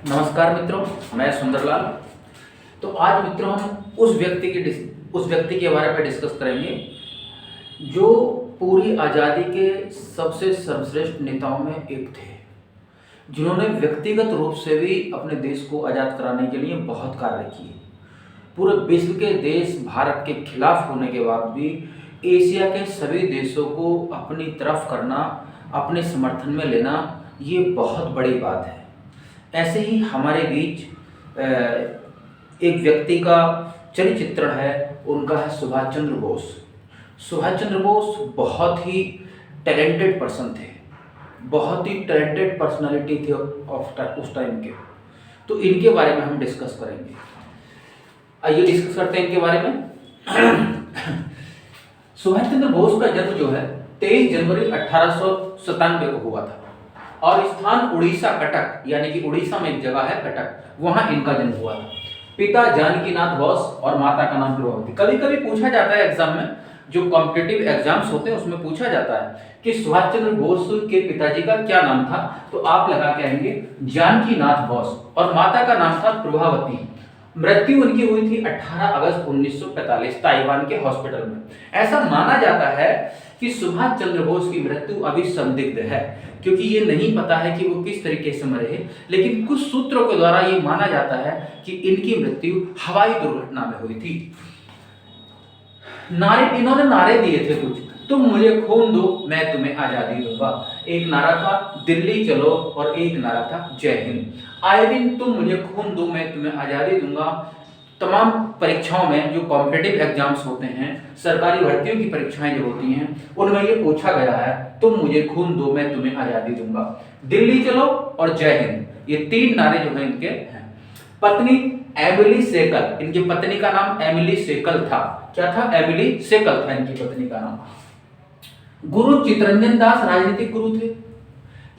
नमस्कार मित्रों, मैं सुंदरलाल। तो आज मित्रों हम उस व्यक्ति के बारे में डिस्कस करेंगे जो पूरी आज़ादी के सबसे सर्वश्रेष्ठ नेताओं में एक थे, जिन्होंने व्यक्तिगत रूप से भी अपने देश को आज़ाद कराने के लिए बहुत कार्य किए। पूरे विश्व के देश भारत के खिलाफ होने के बाद भी एशिया के सभी देशों को अपनी तरफ करना, अपने समर्थन में लेना, ये बहुत बड़ी बात है। ऐसे ही हमारे बीच एक व्यक्ति का चरित्र है, उनका है सुभाष चंद्र बोस। सुभाष चंद्र बोस बहुत ही टैलेंटेड पर्सन थे, बहुत ही टैलेंटेड पर्सनालिटी थे उस टाइम के। तो इनके बारे में हम डिस्कस करेंगे। आइए डिस्कस करते हैं इनके बारे में। सुभाष चंद्र बोस का जन्म जो है 23 जनवरी 1897 को हुआ था और स्थान उड़ीसा कटक, यानी कि उड़ीसा में एक जगह है कटक, वहां इनका जन्म हुआ था। पिता जानकीनाथ बोस और माता का नाम प्रभावती। कभी कभी पूछा जाता है एग्जाम में, जो कॉम्पिटिटिव एग्जाम्स होते हैं उसमें पूछा जाता है कि सुभाष चंद्र बोस के पिताजी का क्या नाम था, तो आप लगा के आएंगे जानकीनाथ बोस और माता का नाम था प्रभावती। मृत्यु उनकी हुई थी 18 अगस्त 1945 ताइवान के हॉस्पिटल में। ऐसा माना जाता है कि सुभाष चंद्र बोस की मृत्यु अभी संदिग्ध है, क्योंकि ये नहीं पता है कि वो किस तरीके से मरे, लेकिन कुछ सूत्रों के द्वारा ये माना जाता है कि इनकी मृत्यु हवाई दुर्घटना में हुई थी। इन्होंने नारे दिए थे कुछ, तुम मुझे खून दो मैं तुम्हें आजादी दूंगा। एक नारा था दिल्ली चलो और एक नारा था जय हिंद। आए दिन तुम मुझे खून दो मैं तुम्हें आजादी दूंगा। तमाम परीक्षाओं में जो कॉम्पिटिटिव एग्जाम्स होते हैं, सरकारी भर्तियों की परीक्षाएं जो होती हैं, उनमें ये पूछा गया है तुम मुझे खून दो मैं तुम्हें आजादी दूंगा, दिल्ली चलो और जय हिंद। ये तीन नारे जो हैं इनके हैं। पत्नी एमिली सेकल, इनकी पत्नी का नाम एमिली सेकल था। क्या था? एमिली सेकल था इनकी पत्नी का नाम। गुरु चितरंजन दास राजनीतिक गुरु थे,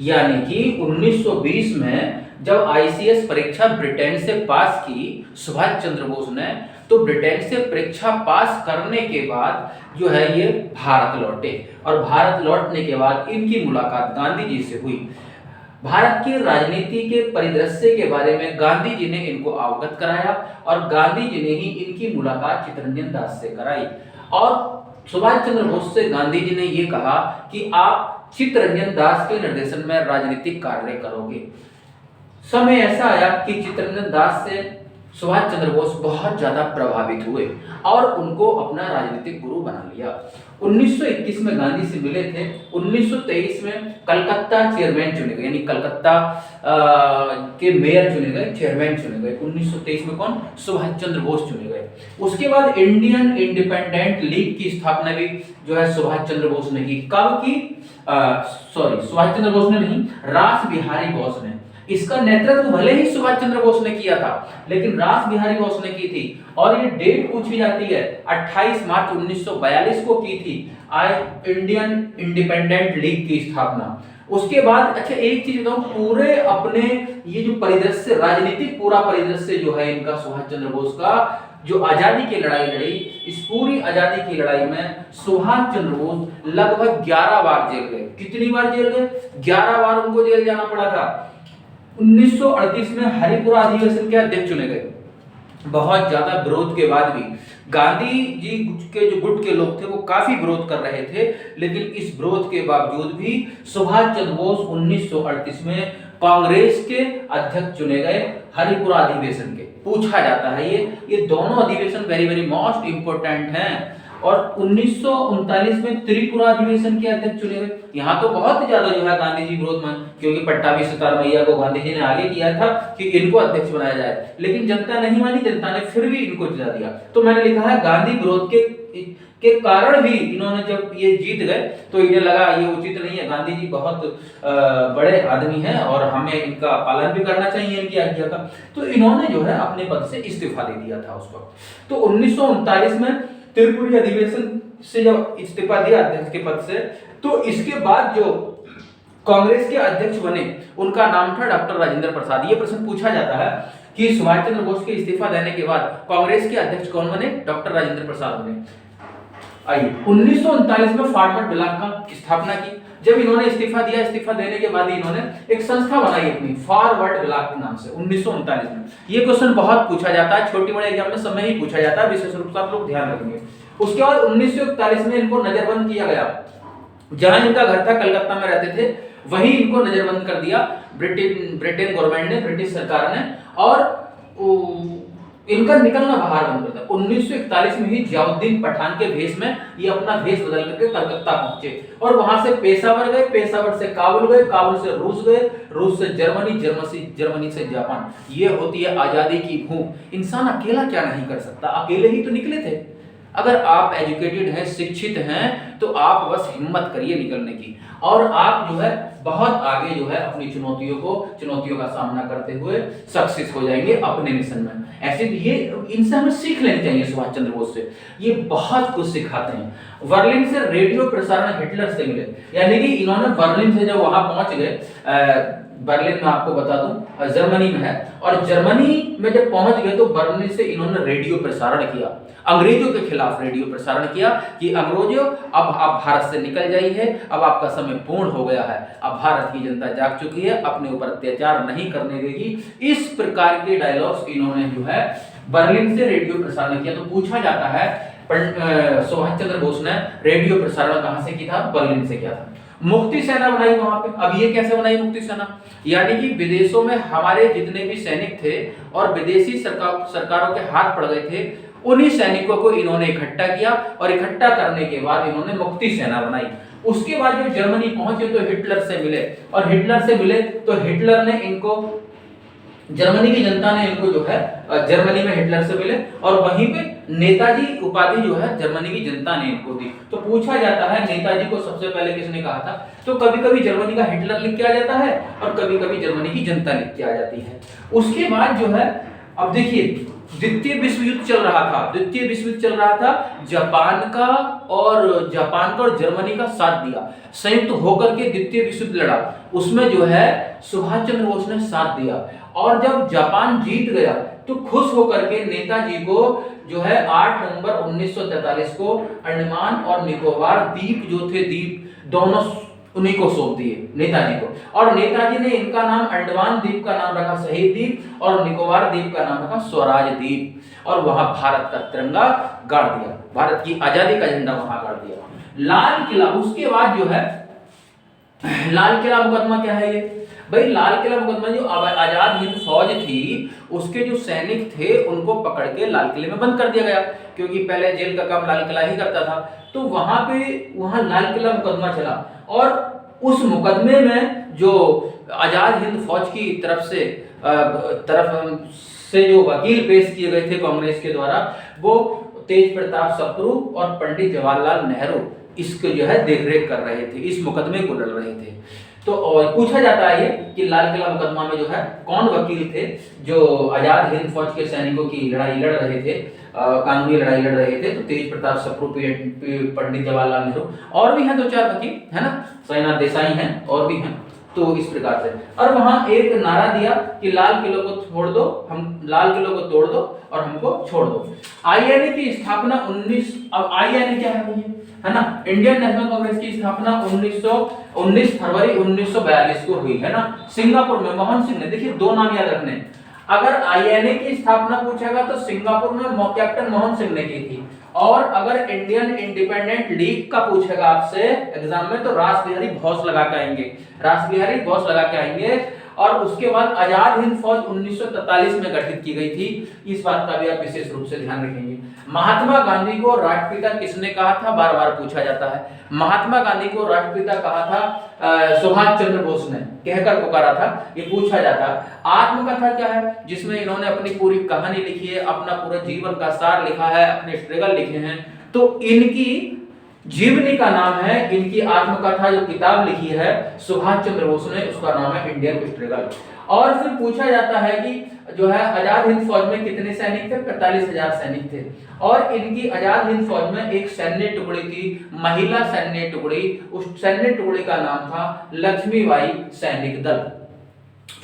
यानी कि 1920 में जब आईसीएस परीक्षा ब्रिटेन से पास की सुभाष चंद्र बोस ने, तो ब्रिटेन से परीक्षा पास करने के बाद जो है ये भारत लौटे और भारत लौटने के बाद इनकी मुलाकात गांधी जी से हुई। भारत की राजनीति के परिदृश्य के बारे में गांधी जी ने इनको अवगत कराया और गांधी जी ने ही इनकी मुलाकात चितरंजन दास से कराई। और सुभाष चंद्र बोस से गांधी जी ने ये कहा कि आप चितरंजन दास के निर्देशन में राजनीतिक कार्य करोगे। समय ऐसा आया कि चितरंजन दास से सुभाष चंद्र बोस बहुत ज्यादा प्रभावित हुए और उनको अपना राजनीतिक गुरु बना लिया। 1921 में गांधी से मिले थे। 1923 में कलकत्ता चेयरमैन चुने गए, यानी कलकत्ता के मेयर चुने गए, चेयरमैन चुने गए। 1923 में कौन? सुभाष चंद्र बोस चुने गए। उसके बाद इंडियन इंडिपेंडेंट लीग की स्थापना भी जो है सुभाष चंद्र बोस ने की। कब की? सुभाष चंद्र बोस ने नहीं, रास बिहारी बोस ने। इसका नेतृत्व भले ही सुभाष चंद्र बोस ने किया था, लेकिन रास बिहारी बोस ने की थी। और ये डेट पूछी जाती है, 28 मार्च 1942 को की थी इंडियन इंडिपेंडेंट लीग की स्थापना। उसके बाद अच्छा एक चीज बताऊं, पूरे अपने ये जो परिदृश्य, राजनीतिक पूरा परिदृश्य जो है इनका, सुभाष चंद्र बोस का, जो आजादी की लड़ाई लड़ी, इस पूरी आजादी की लड़ाई में सुभाष चंद्र बोस लगभग 11 बार जेल गए। कितनी बार जेल गए? 11 बार उनको जेल जाना पड़ा था। 1938 में हरिपुरा अधिवेशन के अध्यक्ष चुने गए। बहुत ज्यादा विरोध के बाद भी गांधी जी के जो गुट के लोग थे वो काफी विरोध कर रहे थे, लेकिन इस विरोध के बावजूद भी सुभाष चंद्र बोस 1938 में कांग्रेस के अध्यक्ष चुने गए हरिपुरा अधिवेशन के। पूछा जाता है ये दोनों अधिवेशन वेरी वेरी मोस्ट इंपोर्टेंट हैं। और 1939 में त्रिपुरा अधिवेशन के अध्यक्ष चुने गए। यहाँ तो बहुत ज्यादा जो है गांधी जी विरोध में, क्योंकि पट्टाभी सितार मैया को गांधी जी ने आगे किया था कि इनको अध्यक्ष बनाया जाए, लेकिन जनता नहीं मानी। जनता ने फिर भी इनको जिता दिया। तो मैंने लिखा है गांधी विरोध के कारण भी इन्होंने जब ये जीत गए तो इन्हें लगा ये उचित नहीं है, गांधी जी बहुत बड़े आदमी हैं और हमें इनका पालन भी करना चाहिए, इनकी आज्ञा का। तो इन्होंने जो है अपने पद से इस्तीफा दे दिया था उस वक्त। तो 1939 में त्रिपुरी अधिवेशन से जब इस्तीफा दिया अध्यक्ष के पद से, तो इसके बाद जो कांग्रेस के अध्यक्ष बने उनका नाम था डॉक्टर राजेंद्र प्रसाद। ये प्रश्न पूछा जाता है कि सुभाष चंद्र बोस के इस्तीफा देने के बाद कांग्रेस के अध्यक्ष कौन बने? डॉक्टर राजेंद्र प्रसाद बने। आइए 1939 में फॉरवर्ड ब्लॉक का स्थापना की। जब इन्होंने इस्तीफा दिया, इस्तीफा देने के बाद इन्होंने एक संस्था बनाई अपनी फॉरवर्ड ब्लॉक के नाम से 1939 में। ये क्वेश्चन बहुत पूछा जाता है, छोटी बड़े एग्जाम में समय ही पूछा जाता है, विशेष रूप से आप लोग ध्यान रखेंगे। उसके बाद 1941 में इनको नजरबंद किया गया। जहां इनका घर था कलकत्ता में रहते थे, वहीं इनको नजरबंद कर दिया ब्रिटेन गवर्नमेंट ने, ब्रिटिश सरकार ने, और इनका निकलना बाहर बंद कर दिया। 1941 में ही जियाउद्दीन पठान के भेष में ये अपना भेष बदल करके कलकत्ता पहुंचे और वहां से पेशावर गए, पेशावर से काबुल गए, काबुल से रूस गए, रूस से जर्मनी, जर्मनी से जापान। ये होती है आजादी की भूख। इंसान अकेला क्या नहीं कर सकता, अकेले ही तो निकले थे। अगर आप एजुकेटेड हैं, शिक्षित हैं, तो आप बस हिम्मत करिए निकलने की, और आप जो है बहुत आगे जो है अपनी चुनौतियों का सामना करते हुए सक्सेस हो जाएंगे अपने मिशन में। ऐसे ये इनसे हमें सीख लेनी चाहिए, सुभाष चंद्र बोस से। ये बहुत कुछ सिखाते हैं। बर्लिन से रेडियो प्रसारण हिटलर से मिले, यानी कि इन्होंने बर्लिन से जब वहां पहुंच गए, बर्लिन में आपको बता दूं जर्मनी में है, और जर्मनी में जब पहुंच गए तो बर्लिन से इन्होंने रेडियो प्रसारण किया, अंग्रेजों के खिलाफ रेडियो प्रसारण किया कि अंग्रेजों अब आप भारत से निकल जाइए, अब आपका समय पूर्ण हो गया है, अब भारत की जनता जाग चुकी है, अपने ऊपर अत्याचार नहीं करने देगी। इस प्रकार के डायलॉग्स इन्होंने जो है बर्लिन से रेडियो प्रसारण किया। तो पूछा जाता है सुभाष चंद्र बोस ने रेडियो प्रसारण कहां से किया था? बर्लिन से किया था। मुक्ति सेना बनाई वहां पे। अब ये कैसे बनाई मुक्ति सेना? यानी कि विदेशों में हमारे जितने भी सैनिक थे और विदेशी सरकारों के हाथ पड़ गए थे, उन्हीं सैनिकों को इन्होंने इकट्ठा किया, और इकट्ठा करने के बाद इन्होंने मुक्ति सेना बनाई। उसके बाद जब जर्मनी पहुंचे तो हिटलर से मिले, और हिटलर से मिले तो हिटलर ने इनको, जर्मनी की जनता ने इनको जो है, जर्मनी में हिटलर से मिले और वहीं पे नेताजी उपाधि जो है जर्मनी की जनता ने इनको दी। तो पूछा जाता है नेताजी को सबसे पहले किसने कहा था? तो कभी कभी जर्मनी का हिटलर लिख के आ जाता है और कभी कभी जर्मनी की जनता लिख के आ जाती है। उसके बाद जो है, अब देखिए द्वितीय विश्व युद्ध चल रहा था, द्वितीय विश्व युद्ध चल रहा था, जापान का और जर्मनी का साथ दिया, संयुक्त होकर के द्वितीय विश्व युद्ध लड़ा। उसमें जो है सुभाष चंद्र बोस ने साथ दिया, और जब जापान जीत गया तो खुश होकर के नेताजी को जो है 8 नवंबर 1943 को अंडमान और निकोबार द्वीप जो थे, द्वीप दोनों उन्हीं को सौंप दिए नेताजी को, और नेताजी ने इनका नाम अंडमान द्वीप का नाम रखा शहीद द्वीप, और निकोबार द्वीप का नाम रखा स्वराज द्वीप, और वहां भारत का तिरंगा गाड़ दिया, भारत की आजादी का झंडा वहां गाड़ दिया। लाल किला, उसके बाद जो है लाल किला मुकदमा क्या है ये? भाई लाल किला मुकदमा जो आजाद हिंद फौज थी, उसके जो सैनिक थे उनको पकड़ के लाल किले में बंद कर दिया गया, क्योंकि पहले जेल का काम लाल किला ही करता था। तो वहां लाल किला मुकदमा चला, और उस मुकदमे में जो आजाद हिंद फौज की तरफ से जो वकील पेश किए गए थे कांग्रेस के द्वारा, वो तेज प्रताप सप्रू और पंडित जवाहरलाल नेहरू इसको जो है देखरेख कर रहे थे, इस मुकदमे को लड़ रहे थे। तो पूछा जाता है ये कि लाल किला मुकदमा में जो है कौन वकील थे जो आजाद हिंद फौज के सैनिकों की लड़ाई लड़ रहे थे, कानूनी लड़ाई लड़ रहे थे? तो तेज प्रताप सप्रू, पंडित जवाहरलाल नेहरू, और भी हैं 2-4 वकील, है ना, सैनाथ देसाई हैं, और भी हैं। तो इस प्रकार से, और वहां एक नारा दिया कि लाल किले को छोड़ दो, हम लाल किले को तोड़ दो और हमको छोड़ दो। आईएनए की स्थापना अब आईएनए क्या है भैया, है ना, इंडियन नेशनल कांग्रेस की स्थापना 19 फरवरी 1942 को हुई, है ना, सिंगापुर में। मोहन सिंह ने, देखिए 2 नाम याद रखने, अगर आईएनए की स्थापना पूछेगा तो सिंगापुर में कैप्टन मोहन सिंह ने की थी, और अगर इंडियन इंडिपेंडेंट लीग का पूछेगा आपसे एग्जाम में तो रास बिहारी बोस लगा के आएंगे, रास बिहारी बोस लगा के आएंगे। और उसके बाद आजाद हिंद फौज 1943 में गठित की गई थी, इस बात का भी आप विशेष रूप से ध्यान रखेंगे। महात्मा गांधी को राष्ट्रपिता किसने कहा था? बार बार पूछा जाता है। महात्मा गांधी को राष्ट्रपिता कहा था सुभाष चंद्र बोस ने, कहकर पुकारा था, ये पूछा जाता। आत्मकथा क्या है? जिसमें इन्होंने अपनी पूरी कहानी लिखी है, अपना पूरा जीवन का सार लिखा है, अपने स्ट्रगल लिखे हैं। तो इनकी जीवनी का नाम है, इनकी आत्मकथा जो किताब लिखी है सुभाष चंद्र बोस ने, उसका नाम है इंडियन स्ट्रगल। और फिर पूछा जाता है कि जो है आजाद हिंद फौज में कितने सैनिक थे? 45,000 सैनिक थे, और इनकी आजाद हिंद फौज में एक सैन्य टुकड़ी थी, महिला सैन्य टुकड़ी, उस सैन्य टुकड़ी का नाम था लक्ष्मीबाई सैनिक दल।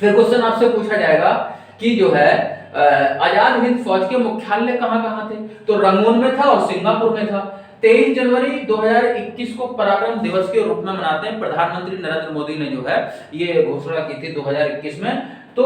फिर क्वेश्चन आपसे पूछा जाएगा कि जो है आजाद हिंद फौज के मुख्यालय कहां कहां थे? तो रंगून में था और सिंगापुर में था। 23 जनवरी 2021 को पराक्रम दिवस के रूप में मनाते हैं। प्रधानमंत्री नरेंद्र मोदी ने जो है ये घोषणा की थी 2021 में। तो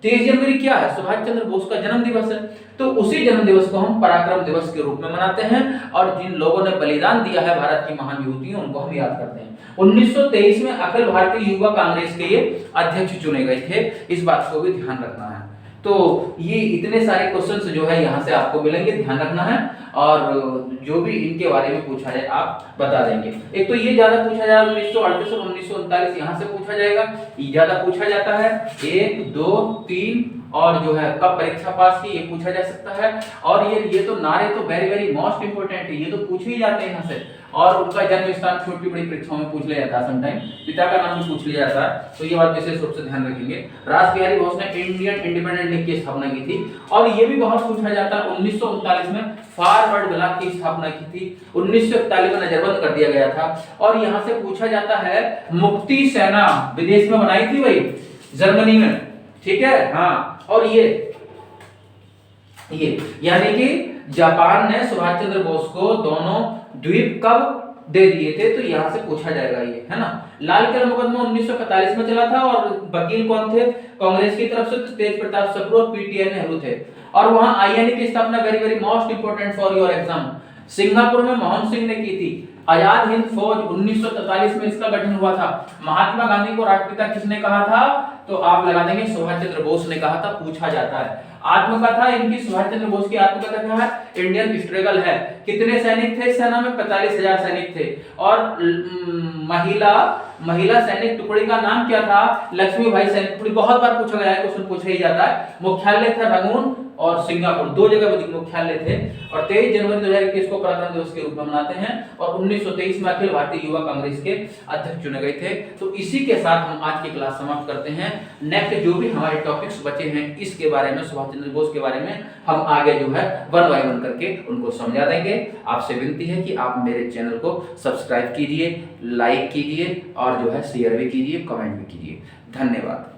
23 जनवरी क्या है? सुभाष चंद्र बोस का जन्म दिवस है। तो उसी जन्म दिवस को हम पराक्रम दिवस के रूप में मनाते हैं और जिन लोगों ने बलिदान दिया है भारत की महान विभूतियों, उनको हम याद करते हैं। 1923 में अखिल भारतीय युवा कांग्रेस के ये अध्यक्ष चुने गए थे, इस बात को भी ध्यान रखना है। तो ये इतने सारे क्वेश्चंस जो है यहाँ से आपको मिलेंगे, ध्यान रखना है, और जो भी इनके बारे में पूछा जाए आप बता देंगे। एक तो ये ज्यादा पूछा जाएगा 1938 और 1939 यहाँ से पूछा जाएगा, ये ज्यादा पूछा जाता है। 1, 2, 3 और जो है कब परीक्षा पास की, ये पूछा जा सकता है। और ये तो नारे तो वेरी वेरी मोस्ट इंपोर्टेंट है, ये तो पूछे ही जाते हैं यहाँ से। और उनका जन्म स्थान छोटी बड़ी परीक्षाओं में पूछ लिया जाता है, समटाइम पिता का नाम भी पूछ लिया जाता है, तो ये बात विशेष रूप से ध्यान रखेंगे। रास बिहारी बोस ने इंडियन इंडिपेंडेंट लीग की स्थापना की थी, और ये भी बहुत पूछा जाता है। 1939 में फॉरवर्ड ब्लॉक की स्थापना की थी, 1941 में नजरबंद कर दिया गया था। और यहाँ से पूछा जाता है मुक्ति सेना विदेश में बनाई थी भाई, जर्मनी में, ठीक है। हाँ, और ये यानी कि जापान ने सुभाष चंद्र बोस को दोनों द्वीप कब दे दिए थे, तो यहां से पूछा जाएगा ये, है ना। लाल किला मुकदमा 1941 में चला था, और वकील कौन थे? कांग्रेस की तरफ से तेज प्रताप सप्रू और पीटीआई नेहरू थे। और वहां आईएनए की स्थापना very very most important for your exam, Singapore में मोहन सिंह ने की थी। आजाद हिंद फौज 1943 में इसका गठन हुआ था। महात्मा गांधी को राष्ट्रपिता किसने कहा था? तो आप लगा देंगे सुभाष चंद्र बोस ने कहा था, पूछा जाता है। आत्मकथा इनकी, सुभाष चंद्र बोस की आत्मकथा क्या है? इंडियन स्ट्रगल है। कितने सैनिक थे सेना में? 45,000 सैनिक थे। और महिला सैनिक टुकड़ी का नाम क्या था? लक्ष्मीबाई सैनिक टुकड़ी। बहुत बार पूछा गया है, क्वेश्चन पूछा ही जाता है। मुख्यालय था रंगून और सिंगापुर, दो जगह मुख्यालय थे। और 23 जनवरी 2021 को पराक्रम दिवस के रूप में मनाते हैं, और 1923 में अखिल भारतीय युवा कांग्रेस के अध्यक्ष चुने गए थे। तो इसी के साथ हम आज की क्लास समाप्त करते हैं। नेक्स्ट जो भी हमारे टॉपिक्स बचे हैं इसके बारे में, सुभाष चंद्र बोस के बारे में हम आगे जो है 1 बाय 1 करके उनको समझा देंगे। आपसे विनती है कि आप मेरे चैनल को सब्सक्राइब कीजिए, लाइक कीजिए, और जो है शेयर भी कीजिए, कमेंट भी कीजिए। धन्यवाद।